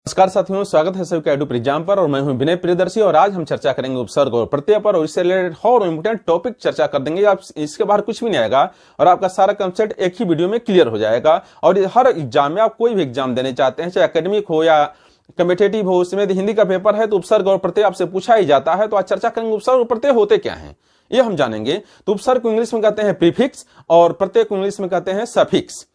नमस्कार साथियों, स्वागत है सभी का एडू एग्जाम पर। और मैं हूं विनय प्रियदर्शी और आज हम चर्चा करेंगे उपसर्ग और प्रत्यय पर और इससे रिलेटेड और इम्पोर्टेंट टॉपिक चर्चा कर देंगे। आप इसके बाहर कुछ भी नहीं आएगा और आपका सारा कंसेप्ट एक ही वीडियो में क्लियर हो जाएगा। और हर एग्जाम में आप कोई भी एग्जाम देने चाहते हैं, चाहे एकेडमिक हो या कम्पिटेटिव हो, उसमें यदि हिंदी का पेपर है तो उपसर्ग और प्रत्यय आपसे पूछा ही जाता है। तो आज चर्चा करेंगे उपसर्ग और प्रत्यय होते क्या है, ये हम जानेंगे। तो उपसर्ग को इंग्लिश में कहते हैं प्रीफिक्स और प्रत्यय को इंग्लिश में कहते हैं सफिक्स।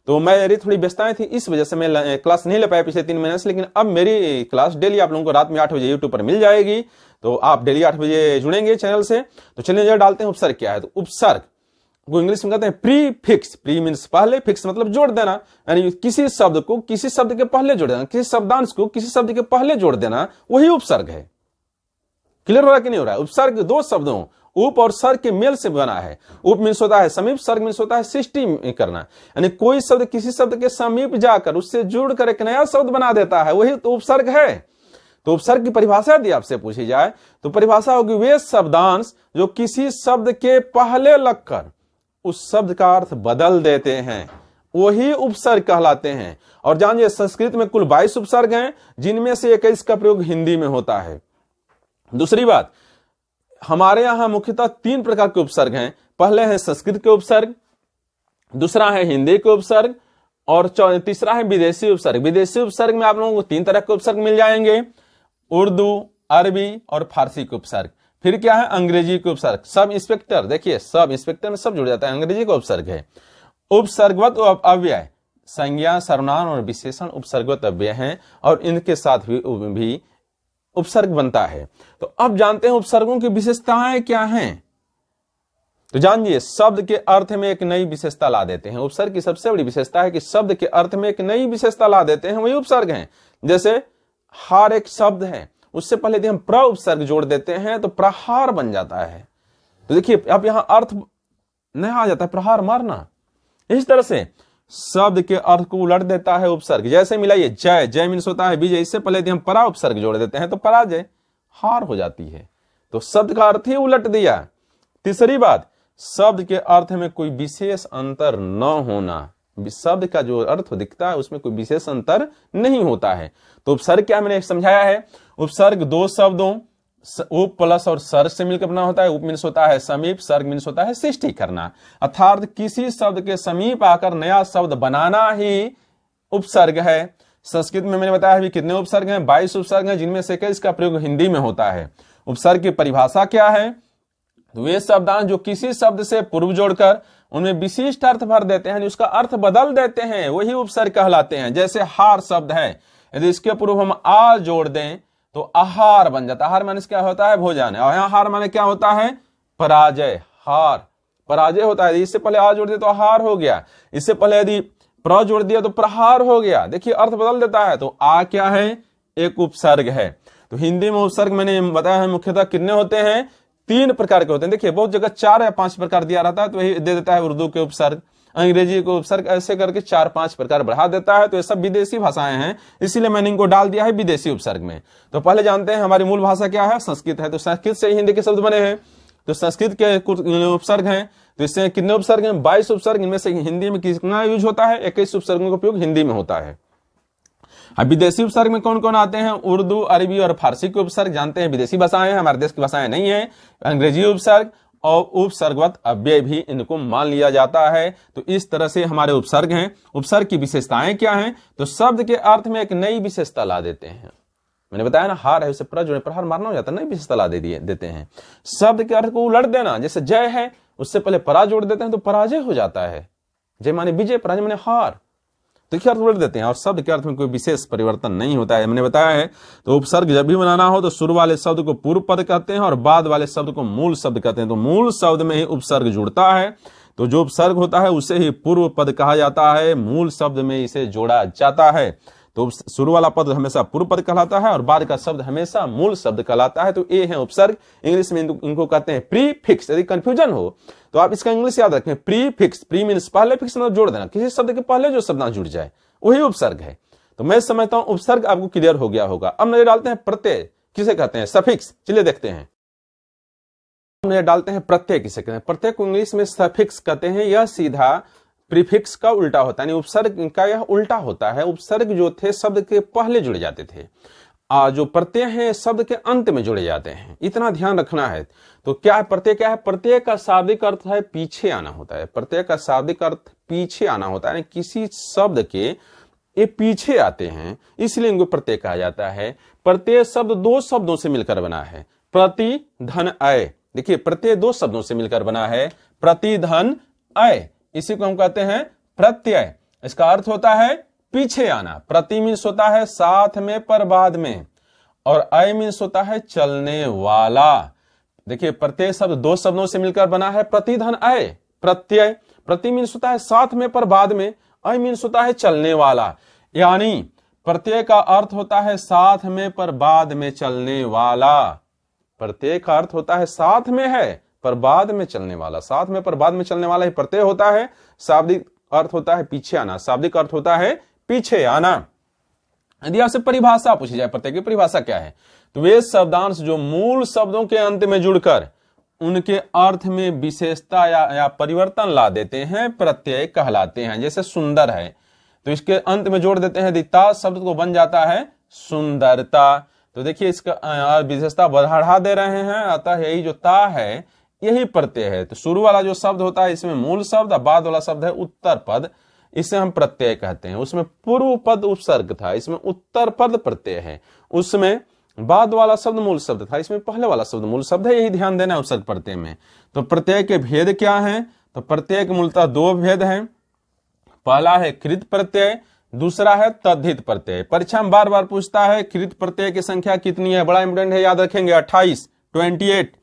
तो मेरी थोड़ी व्यस्तताएं थी, इस वजह से मैं क्लास नहीं ले पाया पिछले 3 महीने से, लेकिन अब मेरी क्लास डेली आप लोगों को रात में 8 बजे यूट्यूब पर मिल जाएगी। तो आप डेली 8 बजे जुड़ेंगे चैनल से। तो चलिए जरा डालते हैं उपसर्ग क्या है। तो उपसर्ग को इंग्लिश में कहते हैं प्रीफिक्स। प्री मीन्स पहले, फिक्स मतलब जोड़ देना, यानी किसी शब्द को किसी शब्द के पहले जोड़ देना, किसी शब्दांश को किसी शब्द के पहले जोड़ देना, वही उपसर्ग है। क्लियर हो रहा है कि नहीं हो रहा है? उपसर्ग दो शब्दों उप और सर्ग के मेल से बना है। उप मीन्स होता है समीप, सर्ग मीन्स होता है सृष्टि करना, यानी कोई शब्द किसी शब्द के समीप जाकर उससे जुड़कर एक नया शब्द बना देता है, वही तो उपसर्ग है। तो उपसर्ग की परिभाषा यदि आपसे पूछी जाए तो परिभाषा होगी वे शब्दांश जो किसी शब्द के पहले लगकर उस शब्द का अर्थ बदल देते हैं, वही उपसर्ग कहलाते हैं। और जानिए संस्कृत में कुल 22 उपसर्ग हैं, जिनमें से 21 का प्रयोग हिंदी में होता है। दूसरी बात, हमारे यहां मुख्यतः 3 प्रकार के उपसर्ग हैं। पहले है संस्कृत के उपसर्ग, दूसरा है हिंदी के उपसर्ग और तीसरा है विदेशी उपसर्ग। विदेशी उपसर्ग में आप लोगों को 3 तरह के उपसर्ग मिल जाएंगे, उर्दू, अरबी और फारसी के उपसर्ग। फिर क्या है अंग्रेजी के उपसर्ग। सब इंस्पेक्टर, देखिए सब इंस्पेक्टर में सब जुड़ जाता है, अंग्रेजी का उपसर्ग है। उपसर्गवत अव्यय, संज्ञा, सर्वनाम और विशेषण उपसर्गवत अव्यय हैं और इनके साथ भी उपसर्ग बनता है। तो अब जानते हैं उपसर्गों की विशेषताएं क्या हैं। तो जानिए, शब्द के अर्थ में एक नई विशेषता ला देते हैं। उपसर्ग की सबसे बड़ी विशेषता है कि शब्द के अर्थ में एक नई विशेषता ला देते हैं, वही उपसर्ग हैं। जैसे हार एक शब्द है, उससे पहले यदि हम प्र उपसर्ग जोड़ देते हैं तो प्रहार बन जाता है। तो देखिए अब यहां अर्थ नहीं आ जाता है, प्रहार मारना। इस तरह से शब्द के अर्थ को उलट देता है उपसर्ग। जैसे मिलाइए जय, जय मीन्स होता है विजय, इससे पहले यदि हम परा उपसर्ग जोड़ देते हैं तो पराजय, हार हो जाती है। तो शब्द का अर्थ ही उलट दिया। तीसरी बात, शब्द के अर्थ में कोई विशेष अंतर न होना। शब्द का जो अर्थ दिखता है उसमें कोई विशेष अंतर नहीं होता है। तो उपसर्ग क्या मैंने समझाया है। उपसर्ग 2 शब्दों उप प्लस और सर्ग से मिलकर बना होता है। उप मीन्स होता है समीप, सर्ग मीन्स होता है सृष्टि करना, अर्थात किसी शब्द के समीप आकर नया शब्द बनाना ही उपसर्ग है। संस्कृत में मैंने बताया भी कितने उपसर्ग हैं, 22 उपसर्ग हैं, जिनमें से 21 का प्रयोग हिंदी में होता है। उपसर्ग की परिभाषा क्या है। तो वे शब्दांश जो किसी शब्द से पूर्व जोड़कर उनमें विशिष्ट अर्थ भर देते हैं, उसका अर्थ बदल देते हैं, वही उपसर्ग कहलाते हैं। जैसे हार शब्द है, यदि इसके पूर्व हम आ जोड़ दें तो आहार बन जाता है। आहार माने क्या होता है, भोजन। और यहाँ हार माने क्या होता है, पराजय। हार पराजय होता है। इससे पहले आ जोड़ दिया तो आहार हो गया, इससे पहले यदि प्र जोड़ दिया तो प्रहार हो गया। देखिए अर्थ बदल देता है। तो आ क्या है, एक उपसर्ग है। तो हिंदी में उपसर्ग मैंने बताया है मुख्यतः कितने होते हैं, 3 प्रकार के होते हैं। देखिए बहुत जगह 4 या 5 प्रकार दिया रहता है, तो वही दे देता है उर्दू के उपसर्ग, अंग्रेजी को उपसर्ग, ऐसे करके 4-5 प्रकार बढ़ा देता है। तो ये सब विदेशी भाषाएं हैं, इसीलिए मैंने इनको डाल दिया है विदेशी उपसर्ग में। तो पहले जानते हैं हमारी मूल भाषा क्या है, संस्कृत है। तो संस्कृत से ही हिंदी के शब्द बने हैं। तो संस्कृत के उपसर्ग हैं, तो इससे कितने उपसर्ग हैं, 22 उपसर्ग। इनमें से हिंदी में कितना यूज होता है, 21 उपसर्गों का उपयोग हिंदी में होता है। अब विदेशी उपसर्ग में कौन कौन आते हैं, उर्दू, अरबी और फारसी के उपसर्ग। जानते हैं विदेशी भाषाएं हैं, हमारे देश की भाषाएं नहीं है। अंग्रेजी उपसर्ग और उपसर्गवत अव्यय भी इनको मान लिया जाता है। तो इस तरह से हमारे उपसर्ग हैं। उपसर्ग की विशेषताएं क्या हैं, तो शब्द के अर्थ में एक नई विशेषता ला देते हैं। मैंने बताया ना, हार है उसे प्र जोड़े प्रहार मारना हो जाता है, नई विशेषता ला देते हैं। शब्द के अर्थ को उलट देना, जैसे जय है उससे पहले परा जोड़ देते हैं तो पराजय हो जाता है। जय माने विजय, पराजय माने हार। तो क्या अर्थ उलट देते हैं और शब्द के अर्थ में कोई विशेष परिवर्तन नहीं होता है, मैंने बताया है। तो उपसर्ग जब भी बनाना हो तो शुरू वाले शब्द को पूर्व पद कहते हैं और बाद वाले शब्द को मूल शब्द कहते हैं। तो मूल शब्द में ही उपसर्ग जुड़ता है, तो जो उपसर्ग होता है उसे ही पूर्व पद कहा जाता है, मूल शब्द में इसे जोड़ा जाता है। तो शुरू वाला पद हमेशा पूर्व पद कहलाता है और बाद का शब्द हमेशा मूल शब्द कहलाता है। तो ये है उपसर्ग। इंग्लिश में इनको कहते हैं प्रीफिक्स। यदि कंफ्यूजन हो तो आप इसका इंग्लिश याद रखें, प्रीफिक्स। प्री मीन्स पहले, फिक्स मतलब जोड़ देना, किसी शब्द के पहले जो शब्द जुड़ जाए वही उपसर्ग है। तो मैं समझता हूं उपसर्ग आपको क्लियर हो गया होगा। अब नजर डालते हैं प्रत्यय किसे कहते हैं, सफिक्स। चलिए देखते हैं। नजर डालते हैं प्रत्यय किसे कहते हैं। प्रत्यय को इंग्लिश में सफिक्स कहते हैं। यह सीधा प्रीफिक्स का उल्टा होता है, यानी उपसर्ग का यह उल्टा होता है। उपसर्ग जो थे शब्द के पहले जुड़े जाते थे, जो प्रत्यय हैं शब्द के अंत में जुड़े जाते हैं, इतना ध्यान रखना है। तो क्या है प्रत्यय? क्या है प्रत्यय? का शाब्दिक अर्थ है पीछे आना होता है। प्रत्यय का शाब्दिक अर्थ पीछे आना होता है, किसी शब्द के ये पीछे आते हैं, इसलिए इनको प्रत्यय कहा जाता है। प्रत्यय शब्द दो शब्दों से मिलकर बना है, प्रति धन अय। देखिए प्रत्यय दो शब्दों से मिलकर बना है, प्रति धन अय, इसी को हम कहते हैं प्रत्यय। इसका अर्थ होता है पीछे आना। प्रति मीन्स होता है साथ में पर बाद में, और अय मीन्स होता है चलने वाला। देखिए प्रत्यय शब्द दो शब्दों से मिलकर बना है, प्रति धन अय प्रत्यय। प्रति मीन्स होता है साथ में पर बाद में, अय मीन्स होता है चलने वाला। यानी प्रत्यय का अर्थ होता है साथ में पर बाद में चलने वाला। प्रत्यय का अर्थ होता है साथ में है पर बाद में चलने वाला, साथ में पर बाद में चलने वाला ही प्रत्यय होता है। शाब्दिक अर्थ होता है पीछे आना, शाब्दिक अर्थ होता है पीछे आना। यदि आपसे परिभाषा पूछी जाए प्रत्यय की परिभाषा क्या है, तो वे शब्दांश जो मूल शब्दों के अंत में जुड़कर उनके अर्थ में विशेषता या परिवर्तन ला देते हैं, प्रत्यय कहलाते हैं। जैसे सुंदर है तो इसके अंत में जोड़ देते हैं ता शब्द को बन जाता है सुंदरता। तो देखिए इसका विशेषता बढ़ा दे रहे हैं, अतः यही जो ता है यही प्रत्यय है। तो शुरू वाला जो शब्द होता है इसमें मूल शब्द, बाद वाला शब्द है उत्तर पद, इसे हम प्रत्यय कहते हैं। उसमें पूर्व पद उपसर्ग था, इसमें उत्तर पद प्रत्यय है। उसमें बाद वाला शब्द मूल शब्द था, इसमें पहले वाला शब्द मूल शब्द है, यही ध्यान देना है उपसर्ग प्रत्यय में। तो प्रत्यय के भेद क्या हैं? तो प्रत्यय के मूलतः दो भेद हैं। पहला है कृत प्रत्यय, दूसरा है तद्धित प्रत्यय। परीक्षा में बार बार पूछता है कृत प्रत्यय की संख्या कितनी है, बड़ा इंपोर्टेंट है, याद रखेंगे 28 28।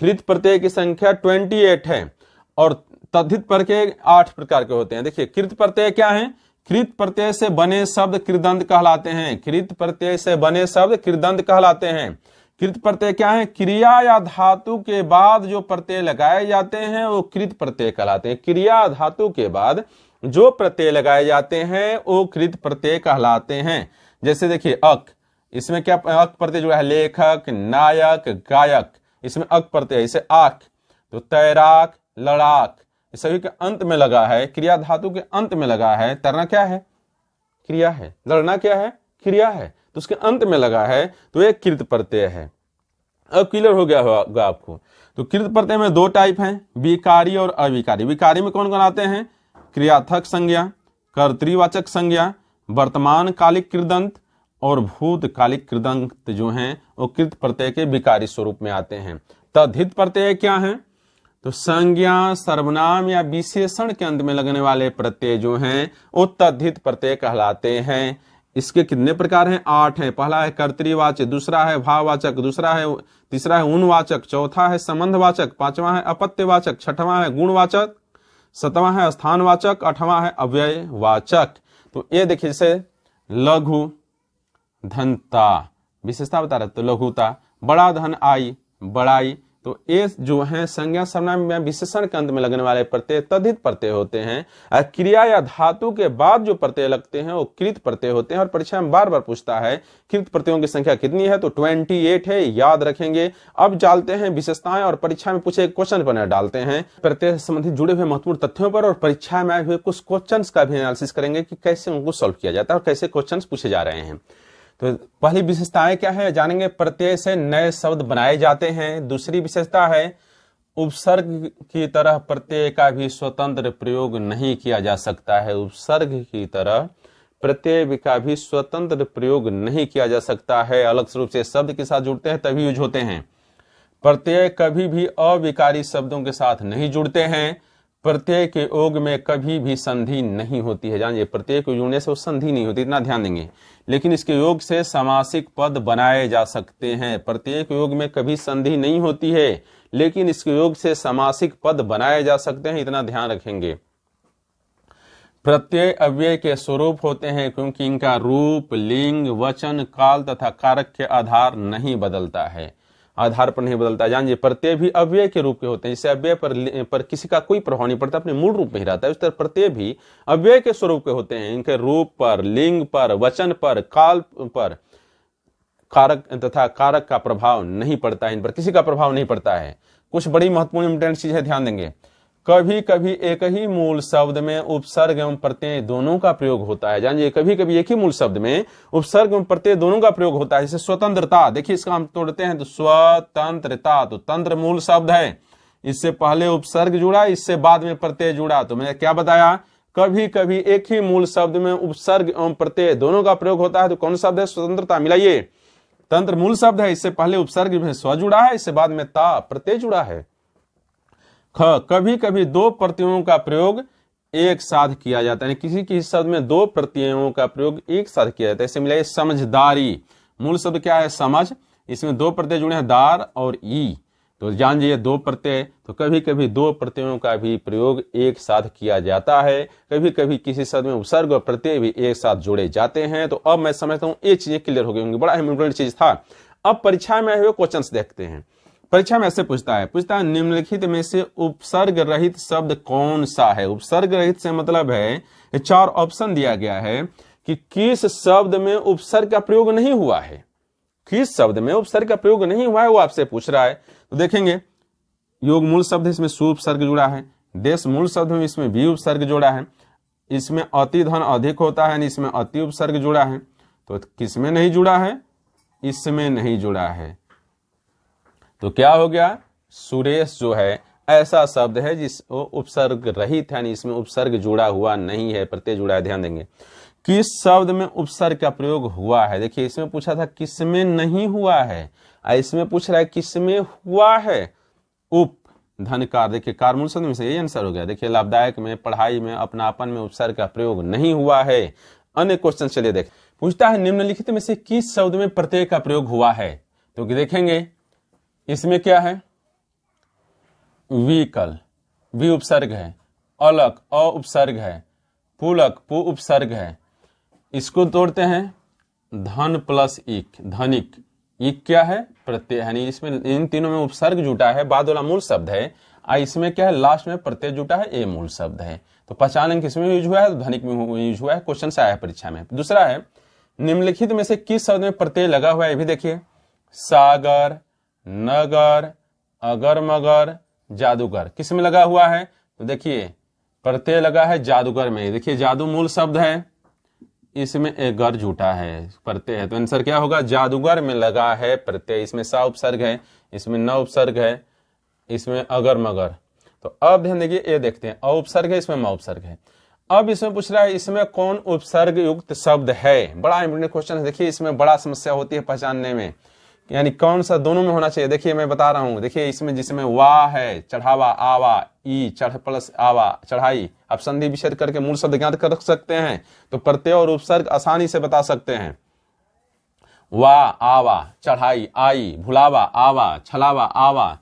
कृत प्रत्यय की संख्या 28 है और तद्धित प्रत्यय 8 प्रकार के होते हैं। देखिए कृत प्रत्यय क्या है? कृत प्रत्यय से बने शब्द कृदंत कहलाते हैं। कृत प्रत्यय से बने शब्द कृदंत कहलाते हैं। कृत प्रत्यय क्या है? क्रिया या धातु के बाद जो प्रत्यय लगाए जाते हैं वो कृत प्रत्यय कहलाते हैं। क्रिया धातु के बाद जो प्रत्यय लगाए जाते हैं वो कृत प्रत्यय कहलाते हैं। जैसे देखिए अक, इसमें क्या अक प्रत्यय जो है? लेखक, नायक, गायक, इसमें अक प्रत्यय है। इसे आक, तो तैराक, लड़ाक, इस सभी के अंत में लगा है, क्रिया धातु के अंत में लगा है। तैरना क्या है? क्रिया है। लड़ना क्या है? क्रिया है। तो उसके अंत में लगा है, तो एक कृत प्रत्यय है। अब क्लियर हो गया होगा आपको। तो कृत प्रत्यय में दो टाइप हैं, विकारी और अविकारी। विकारी में कौन कौन आते हैं? क्रियार्थक संज्ञा, कर्तृवाचक संज्ञा, वर्तमान कालिक कृदंत और भूतकालिक कृदंत जो हैं वो कृत प्रत्यय के विकारी स्वरूप में आते हैं। तद्धित प्रत्यय क्या है? तो संज्ञा, सर्वनाम या विशेषण के अंत में लगने वाले प्रत्यय जो हैं वो तद्धित प्रत्यय कहलाते हैं। इसके कितने प्रकार हैं? 8 हैं। पहला है कर्तृवाचक, दूसरा है भाववाचक, तीसरा है उनवाचक, चौथा है संबंधवाचक, पांचवा है अपत्यवाचक, छठवां है गुणवाचक, सातवां है स्थानवाचक, आठवां है अव्ययवाचक। तो ये देखिए जैसे लघु धनता, विशेषता बता रहे तो लघुता, बड़ा धन आई, बड़ाई। तो ये जो है संज्ञा, सर्वनाम या विशेषण के अंत में लगने वाले प्रत्यय तद्धित प्रत्यय होते हैं। क्रिया या धातु के बाद जो प्रत्यय लगते हैं वो कृत प्रत्यय होते हैं। और परीक्षा में बार बार पूछता है कृत प्रत्ययों की संख्या कितनी है, तो 28 है, याद रखेंगे। अब डालते हैं विशेषताएं और परीक्षा में पूछे क्वेश्चन पर डालते हैं प्रत्यय से संबंधित जुड़े हुए महत्वपूर्ण तथ्यों पर, और परीक्षा में आए हुए कुछ क्वेश्चन का भी एनालिसिस करेंगे कि कैसे उनको सॉल्व किया जाता है और कैसे क्वेश्चन पूछे जा रहे हैं। तो पहली विशेषताएं क्या है जानेंगे? प्रत्यय से नए शब्द बनाए जाते हैं। दूसरी विशेषता है उपसर्ग की तरह प्रत्यय का भी स्वतंत्र प्रयोग नहीं किया जा सकता है। उपसर्ग की तरह प्रत्यय का भी स्वतंत्र प्रयोग नहीं किया जा सकता है, अलग रूप से शब्द के साथ जुड़ते हैं तभी यूज होते हैं। प्रत्यय कभी भी अविकारी शब्दों के साथ नहीं जुड़ते हैं। प्रत्यय के योग में कभी भी संधि नहीं होती है। जानिए प्रत्यय को जोड़ने से वो संधि नहीं होती, इतना ध्यान देंगे। लेकिन इसके योग से समासिक पद बनाए जा सकते हैं। प्रत्यय के योग में कभी संधि नहीं होती है, लेकिन इसके योग से समासिक पद बनाए जा सकते हैं, इतना ध्यान रखेंगे। प्रत्यय अव्यय के स्वरूप होते हैं क्योंकि इनका रूप, लिंग, वचन, काल तथा कारक के आधार नहीं बदलता है, आधार पर नहीं बदलता है। जानिए प्रत्यय भी अव्यय के रूप के होते हैं। इससे अव्यय पर किसी का कोई प्रभाव नहीं पड़ता, अपने मूल रूप में ही रहता है। उस तरह प्रत्यय भी अव्यय के स्वरूप के होते हैं। इनके रूप पर, लिंग पर, वचन पर, काल पर, कारक तथा कारक का प्रभाव नहीं पड़ता है। इन पर किसी का प्रभाव नहीं पड़ता है। कुछ बड़ी महत्वपूर्ण इंपॉर्टेंट चीज है, ध्यान देंगे। कभी कभी एक ही मूल शब्द में उपसर्ग एवं प्रत्यय दोनों का प्रयोग होता है। जानिए, कभी कभी एक ही मूल शब्द में उपसर्ग एवं प्रत्यय दोनों का प्रयोग होता है। जैसे स्वतंत्रता, देखिए इसका हम तोड़ते हैं तो स्वतंत्रता, तो तंत्र मूल शब्द है, इससे पहले उपसर्ग जुड़ा, इससे बाद में प्रत्यय जुड़ा। तो मैंने क्या बताया, कभी कभी एक ही मूल शब्द में उपसर्ग एवं प्रत्यय दोनों का प्रयोग होता है। तो कौन शब्द है, स्वतंत्रता। मिलाइए, तंत्र मूल शब्द है, इससे पहले उपसर्ग में स्व जुड़ा है, इससे बाद में ता प्रत्यय जुड़ा है। ख, कभी कभी दो प्रत्ययों का प्रयोग एक साथ किया जाता है, किसी किसी शब्द में दो प्रत्ययों का प्रयोग एक साथ किया जाता है। इसे मिलाइए, समझदारी, मूल शब्द क्या है, समझ, इसमें दो प्रत्यय जुड़े हैं, दार और ई। तो जान जाइए दो प्रत्यय, तो कभी कभी दो प्रत्ययों का भी प्रयोग एक साथ किया जाता है। कभी कभी किसी शब्द में उपसर्ग और प्रत्यय भी एक साथ जोड़े जाते हैं। तो अब मैं समझता हूं ये चीजें क्लियर हो गई होंगी, बड़ा इंपॉर्टेंट चीज था। अब परीक्षा में आए हुए क्वेश्चंस देखते हैं। परीक्षा में ऐसे पूछता है निम्नलिखित में से उपसर्ग रहित शब्द कौन सा है। उपसर्ग रहित से मतलब है, चार ऑप्शन दिया गया है कि किस शब्द में उपसर्ग का प्रयोग नहीं हुआ है, किस शब्द में उपसर्ग का प्रयोग नहीं हुआ है, वो आपसे पूछ रहा है। तो देखेंगे, योग मूल शब्द है, इसमें सु उपसर्ग जुड़ा है। देश मूल शब्द में इसमें भी उपसर्ग जुड़ा है। इसमें अति धन अधिक होता है, इसमें अति उपसर्ग जुड़ा है। तो किसमें नहीं जुड़ा है, इसमें नहीं जुड़ा है। तो क्या हो गया, सुरेश जो है ऐसा शब्द है जिस उपसर्ग रहित है, इसमें उपसर्ग जुड़ा हुआ नहीं है, प्रत्यय जुड़ा है। ध्यान देंगे, किस शब्द में उपसर्ग का प्रयोग हुआ है। देखिए, इसमें पूछा था किसमें नहीं हुआ है, इसमें पूछ रहा है किसमें हुआ है। उप धनकार, देखिए कार मूल शब्द में से यही आंसर हो गया। देखिए, लाभदायक में, पढ़ाई में, अपनापन में उपसर्ग का प्रयोग नहीं हुआ है। अन्य क्वेश्चन चलिए देख, पूछता है निम्नलिखित में से किस शब्द में प्रत्यय का प्रयोग हुआ है। तो देखेंगे, इसमें क्या है, विकल, वि उपसर्ग है, अलक अ उपसर्ग है, पुलक पु उपसर्ग है। इसको तोड़ते हैं, धन प्लस इक, धनिक, इक क्या है, प्रत्यय है, इसमें इन तीनों में उपसर्ग जुटा है, बाद वाला मूल शब्द है। इसमें क्या है, लास्ट में प्रत्यय जुटा है, ए मूल शब्द है। तो पहचान किसमें यूज हुआ है, तो धनिक में यूज हुआ है। क्वेश्चन से आया है परीक्षा में। दूसरा है, निम्नलिखित में से किस शब्द में प्रत्यय लगा हुआ है, ये भी देखिए, सागर, नगर, अगर मगर, जादूगर, किस में लगा हुआ है। तो देखिए, प्रत्यय लगा है जादूगर में। देखिए, जादू मूल शब्द है, इसमें एक गर झूठा है, प्रत्यय है। तो आंसर क्या होगा, जादूगर में लगा है प्रत्यय। इसमें सा उपसर्ग है, इसमें न उपसर्ग है, इसमें अगर मगर। तो अब ध्यान देखिए, ये देखते हैं, अ उपसर्ग है, इसमें म उपसर्ग है। अब इसमें पूछ रहा है इसमें कौन उपसर्ग युक्त शब्द है। बड़ा इंपॉर्टेंट क्वेश्चन है। देखिए, इसमें बड़ा समस्या होती है पहचानने में, यानी कौन सा दोनों में होना चाहिए। देखिए, मैं बता रहा हूं, देखिए इसमें जिसमें वा है, चढ़ावा, आवा, ई, चढ़ प्लस आवा, चढ़ाई, आप संधि विच्छेद करके मूल शब्द ज्ञात कर सकते हैं। तो प्रत्यय और उपसर्ग आसानी से बता सकते हैं। वा, आवा, चढ़ाई, आई, भुलावा, आवा, छलावा, आवा,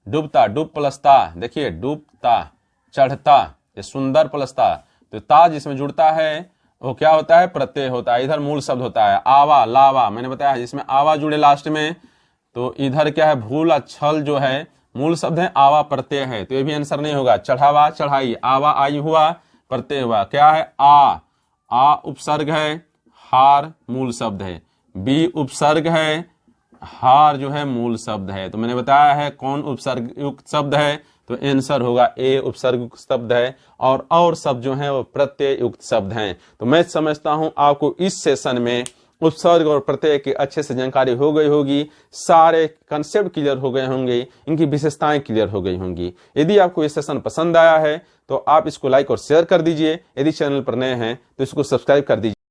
डूबता, डूब प्लस ता, देखिए डूबता, चढ़ता, ये सुंदर प्लस ता। तो ता जिसमें जुड़ता है वो क्या होता है, प्रत्यय होता है। इधर मूल शब्द होता है, आवा, लावा, मैंने बताया जिसमें आवा जुड़े लास्ट में। तो इधर क्या है, भूल, छल जो है मूल शब्द है, आवा प्रत्यय है। तो ये भी आंसर नहीं होगा। चढ़ावा, चढ़ाई, आवा आई हुआ, प्रत्यय हुआ। क्या है, आ उपसर्ग है, हार मूल शब्द है, बी उपसर्ग है, हार जो है मूल शब्द है। तो मैंने बताया है कौन उपसर्ग युक्त शब्द है, तो आंसर होगा ए उपसर्ग शब्द है, और शब्द जो है वो प्रत्यय युक्त शब्द हैं। तो मैं समझता हूं आपको इस सेशन में उपसर्ग और प्रत्यय की अच्छे से जानकारी हो गई होगी, सारे कंसेप्ट क्लियर हो गए होंगे, इनकी विशेषताएं क्लियर हो गई होंगी। यदि आपको ये सेशन पसंद आया है तो आप इसको लाइक और शेयर कर दीजिए। यदि चैनल पर नए हैं तो इसको सब्सक्राइब कर दीजिए।